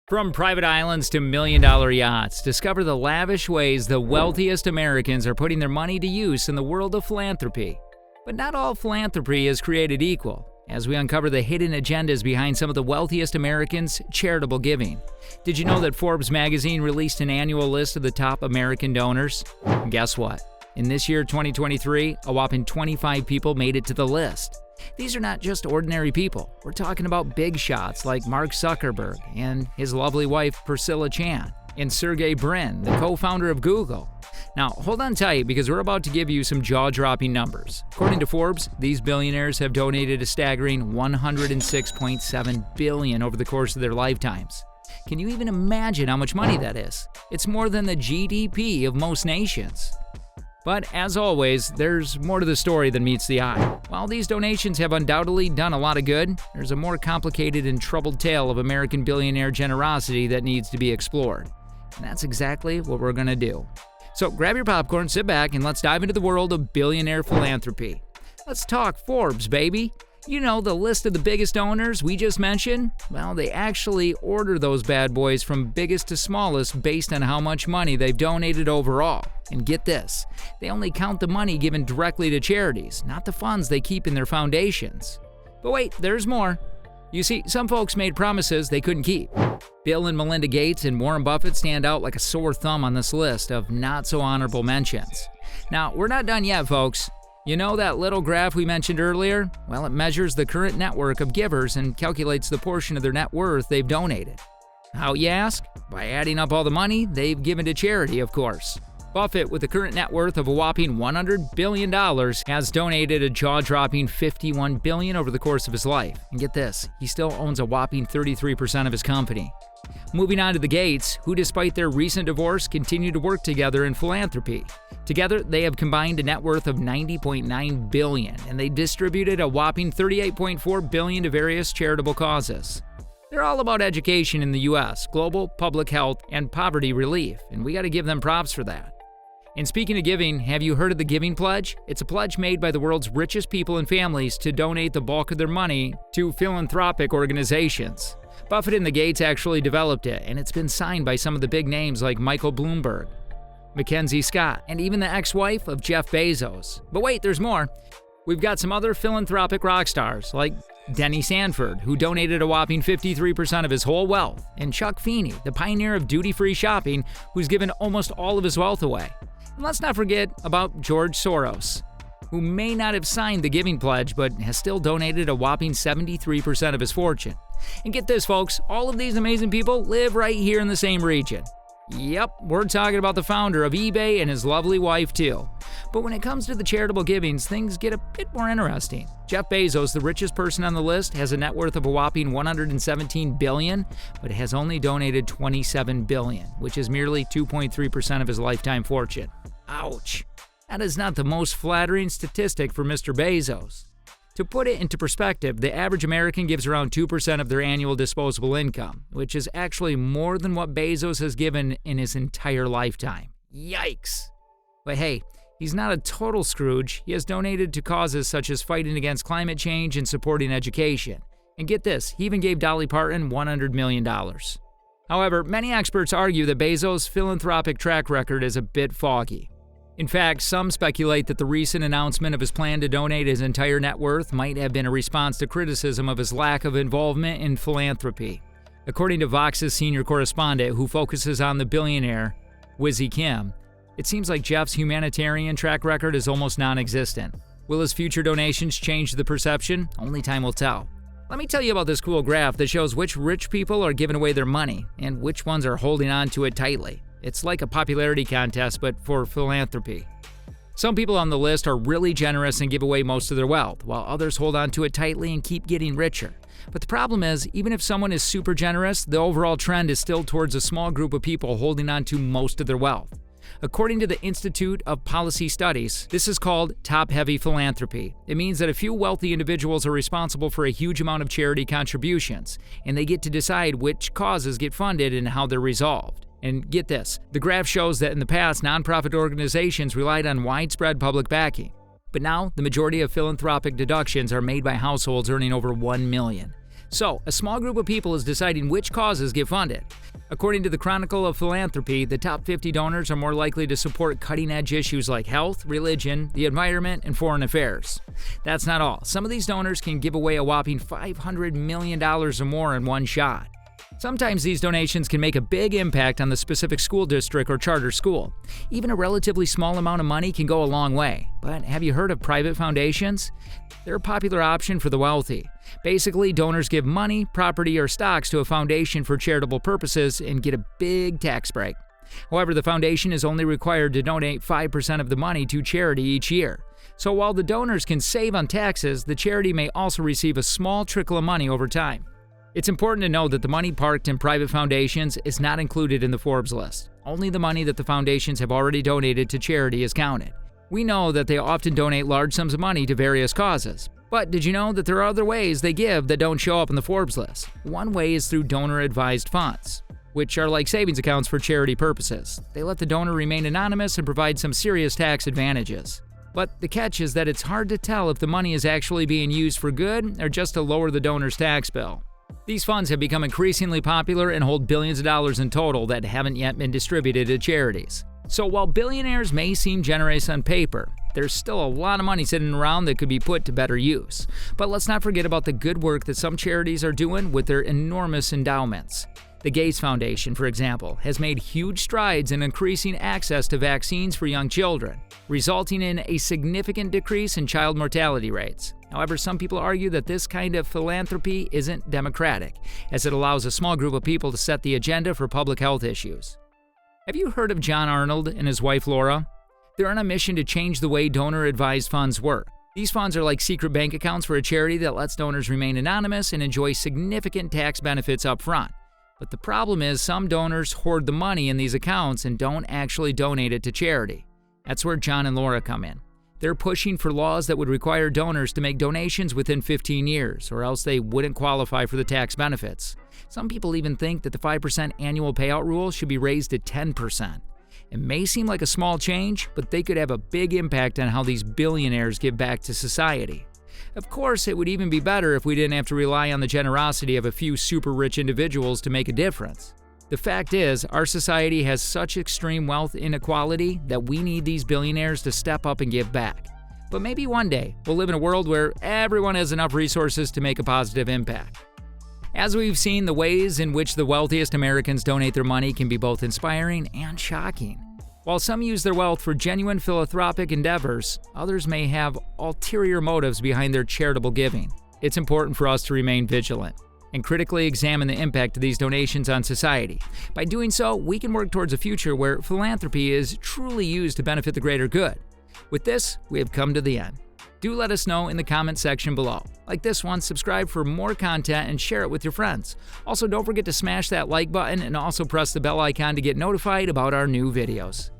From private islands to million-dollar yachts, discover the lavish ways the wealthiest Americans are putting their money to use in the world of philanthropy. But not all philanthropy is created equal, as we uncover the hidden agendas behind some of the wealthiest Americans' charitable giving. Did you know that Forbes magazine released an annual list of the top American donors? Guess what? In this year, 2023, a whopping 25 people made it to the list. These are not just ordinary people. We're talking about big shots like Mark Zuckerberg and his lovely wife Priscilla Chan, and Sergey Brin, the co-founder of Google. Now, hold on tight because we're about to give you some jaw-dropping numbers. According to Forbes, these billionaires have donated a staggering $106.7 billion over the course of their lifetimes. Can you even imagine how much money that is? It's more than the GDP of most nations. But as always, there's more to the story than meets the eye. While these donations have undoubtedly done a lot of good, there's a more complicated and troubled tale of American billionaire generosity that needs to be explored. And that's exactly what we're going to do. So grab your popcorn, sit back, and let's dive into the world of billionaire philanthropy. Let's talk Forbes, baby. You know, the list of the biggest donors we just mentioned? Well, they actually order those bad boys from biggest to smallest based on how much money they've donated overall. And get this, they only count the money given directly to charities, not the funds they keep in their foundations. But wait, there's more. You see, some folks made promises they couldn't keep. Bill and Melinda Gates and Warren Buffett stand out like a sore thumb on this list of not-so-honorable mentions. Now, we're not done yet, folks. You know that little graph we mentioned earlier? Well, it measures the current network of givers and calculates the portion of their net worth they've donated. How, you ask? By adding up all the money they've given to charity, of course. Buffett, with a current net worth of a whopping $100 billion, has donated a jaw-dropping $51 billion over the course of his life. And get this, he still owns a whopping 33% of his company. Moving on to the Gates, who despite their recent divorce continue to work together in philanthropy. Together, they have combined a net worth of $90.9 billion, and they distributed a whopping $38.4 billion to various charitable causes. They're all about education in the U.S., global public health, and poverty relief, and we got to give them props for that. And speaking of giving, have you heard of the Giving Pledge? It's a pledge made by the world's richest people and families to donate the bulk of their money to philanthropic organizations. Buffett and the Gates actually developed it, and it's been signed by some of the big names like Michael Bloomberg, Mackenzie Scott, and even the ex-wife of Jeff Bezos. But wait, there's more. We've got some other philanthropic rock stars like Denny Sanford, who donated a whopping 53% of his whole wealth, and Chuck Feeney, the pioneer of duty-free shopping, who's given almost all of his wealth away. And let's not forget about George Soros, who may not have signed the Giving Pledge, but has still donated a whopping 73% of his fortune. And get this, folks, all of these amazing people live right here in the same region. Yep, we're talking about the founder of eBay and his lovely wife, too. But when it comes to the charitable givings, things get a bit more interesting. Jeff Bezos, the richest person on the list, has a net worth of a whopping $117 billion, but has only donated $27 billion, which is merely 2.3% of his lifetime fortune. Ouch. That is not the most flattering statistic for Mr. Bezos. To put it into perspective, the average American gives around 2% of their annual disposable income, which is actually more than what Bezos has given in his entire lifetime. Yikes! But hey, he's not a total Scrooge. He has donated to causes such as fighting against climate change and supporting education. And get this, he even gave Dolly Parton $100 million. However, many experts argue that Bezos' philanthropic track record is a bit foggy. In fact, some speculate that the recent announcement of his plan to donate his entire net worth might have been a response to criticism of his lack of involvement in philanthropy. According to Vox's senior correspondent, who focuses on the billionaire, Wizzy Kim, it seems like Jeff's humanitarian track record is almost non-existent. Will his future donations change the perception? Only time will tell. Let me tell you about this cool graph that shows which rich people are giving away their money and which ones are holding on to it tightly. It's like a popularity contest, but for philanthropy. Some people on the list are really generous and give away most of their wealth, while others hold on to it tightly and keep getting richer. But the problem is, even if someone is super generous, the overall trend is still towards a small group of people holding on to most of their wealth. According to the Institute of Policy Studies, this is called top-heavy philanthropy. It means that a few wealthy individuals are responsible for a huge amount of charity contributions, and they get to decide which causes get funded and how they're resolved. And get this, the graph shows that in the past, nonprofit organizations relied on widespread public backing. But now, the majority of philanthropic deductions are made by households earning over $1 million. So, a small group of people is deciding which causes get funded. According to the Chronicle of Philanthropy, the top 50 donors are more likely to support cutting-edge issues like health, religion, the environment, and foreign affairs. That's not all. Some of these donors can give away a whopping $500 million or more in one shot. Sometimes these donations can make a big impact on the specific school district or charter school. Even a relatively small amount of money can go a long way. But have you heard of private foundations? They're a popular option for the wealthy. Basically, donors give money, property, or stocks to a foundation for charitable purposes and get a big tax break. However, the foundation is only required to donate 5% of the money to charity each year. So while the donors can save on taxes, the charity may also receive a small trickle of money over time. It's important to know that the money parked in private foundations is not included in the Forbes list. Only the money that the foundations have already donated to charity is counted. We know that they often donate large sums of money to various causes. But did you know that there are other ways they give that don't show up in the Forbes list? One way is through donor-advised funds, which are like savings accounts for charity purposes. They let the donor remain anonymous and provide some serious tax advantages. But the catch is that it's hard to tell if the money is actually being used for good or just to lower the donor's tax bill. These funds have become increasingly popular and hold billions of dollars in total that haven't yet been distributed to charities. So while billionaires may seem generous on paper, there's still a lot of money sitting around that could be put to better use. But let's not forget about the good work that some charities are doing with their enormous endowments. The Gates Foundation, for example, has made huge strides in increasing access to vaccines for young children, resulting in a significant decrease in child mortality rates. However, some people argue that this kind of philanthropy isn't democratic, as it allows a small group of people to set the agenda for public health issues. Have you heard of John Arnold and his wife Laura? They're on a mission to change the way donor-advised funds work. These funds are like secret bank accounts for a charity that lets donors remain anonymous and enjoy significant tax benefits up front. But the problem is some donors hoard the money in these accounts and don't actually donate it to charity. That's where John and Laura come in. They're pushing for laws that would require donors to make donations within 15 years, or else they wouldn't qualify for the tax benefits. Some people even think that the 5% annual payout rule should be raised to 10%. It may seem like a small change, but they could have a big impact on how these billionaires give back to society. Of course, it would even be better if we didn't have to rely on the generosity of a few super rich individuals to make a difference. The fact is, our society has such extreme wealth inequality that we need these billionaires to step up and give back. But maybe one day, we'll live in a world where everyone has enough resources to make a positive impact. As we've seen, the ways in which the wealthiest Americans donate their money can be both inspiring and shocking. While some use their wealth for genuine philanthropic endeavors, others may have ulterior motives behind their charitable giving. It's important for us to remain vigilant and critically examine the impact of these donations on society. By doing so, we can work towards a future where philanthropy is truly used to benefit the greater good. With this, we have come to the end. Do let us know in the comment section below. Like this one, subscribe for more content and share it with your friends. Also, don't forget to smash that like button and also press the bell icon to get notified about our new videos.